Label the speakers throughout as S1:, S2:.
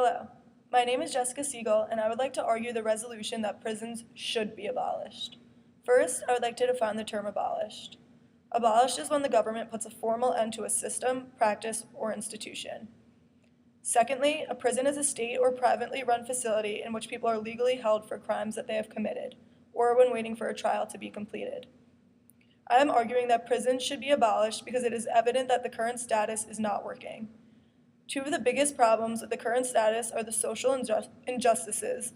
S1: Hello, my name is Jessica Siegel, and I would like to argue the resolution that prisons should be abolished. First, I would like to define the term abolished. Abolished is when the government puts a formal end to a system, practice, or institution. Secondly, a prison is a state or privately run facility in which people are legally held for crimes that they have committed, or when waiting for a trial to be completed. I am arguing that prisons should be abolished because it is evident that the current status is not working. Two of the biggest problems with the current status are the social injustices,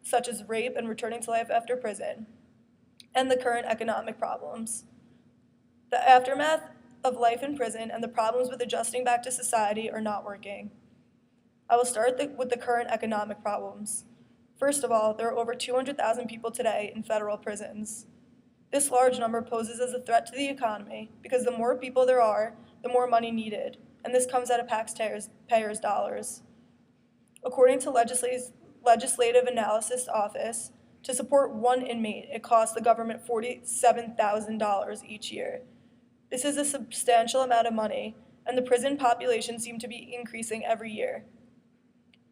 S1: such as rape and returning to life after prison, and the current economic problems. The aftermath of life in prison and the problems with adjusting back to society are not working. I will start with the current economic problems. First of all, there are over 200,000 people today in federal prisons. This large number poses as a threat to the economy because the more people there are, the more money needed, and this comes out of taxpayers' dollars. According to Legislative Analysis Office, to support one inmate, it costs the government $47,000 each year. This is a substantial amount of money, and the prison population seems to be increasing every year.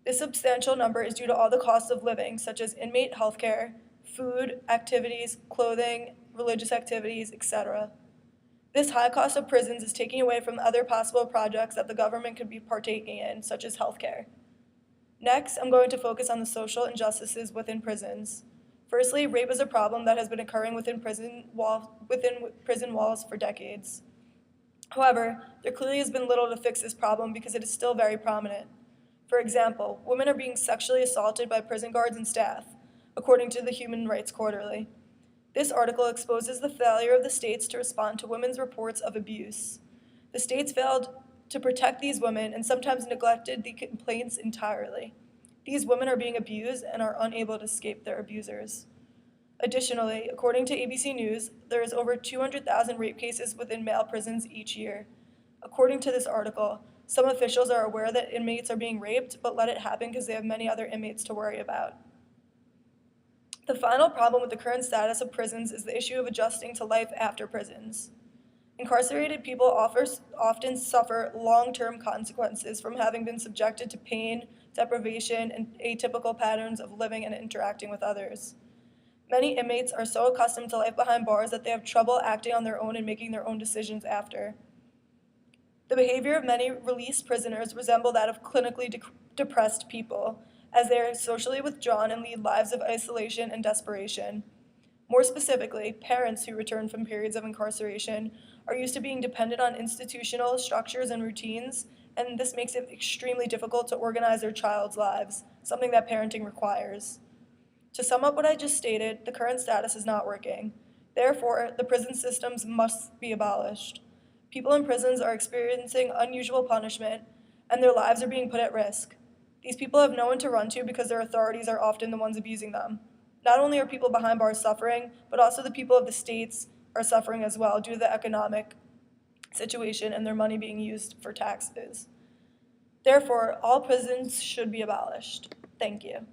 S1: This substantial number is due to all the costs of living, such as inmate health care, food, activities, clothing, religious activities, etc. This high cost of prisons is taking away from other possible projects that the government could be partaking in, such as healthcare. Next, I'm going to focus on the social injustices within prisons. Firstly, rape is a problem that has been occurring within prison walls for decades. However, there clearly has been little to fix this problem because it is still very prominent. For example, women are being sexually assaulted by prison guards and staff, according to the Human Rights Quarterly. This article exposes the failure of the states to respond to women's reports of abuse. The states failed to protect these women and sometimes neglected the complaints entirely. These women are being abused and are unable to escape their abusers. Additionally, according to ABC News, there is over 200,000 rape cases within male prisons each year. According to this article, some officials are aware that inmates are being raped, but let it happen because they have many other inmates to worry about. The final problem with the current status of prisons is the issue of adjusting to life after prisons. Incarcerated people often suffer long-term consequences from having been subjected to pain, deprivation, and atypical patterns of living and interacting with others. Many inmates are so accustomed to life behind bars that they have trouble acting on their own and making their own decisions after. The behavior of many released prisoners resemble that of clinically depressed people, as they are socially withdrawn and lead lives of isolation and desperation. More specifically, parents who return from periods of incarceration are used to being dependent on institutional structures and routines, and this makes it extremely difficult to organize their child's lives, something that parenting requires. To sum up what I just stated, the current status is not working. Therefore, the prison systems must be abolished. People in prisons are experiencing unusual punishment, and their lives are being put at risk. These people have no one to run to because their authorities are often the ones abusing them. Not only are people behind bars suffering, but also the people of the states are suffering as well due to the economic situation and their money being used for taxes. Therefore, all prisons should be abolished. Thank you.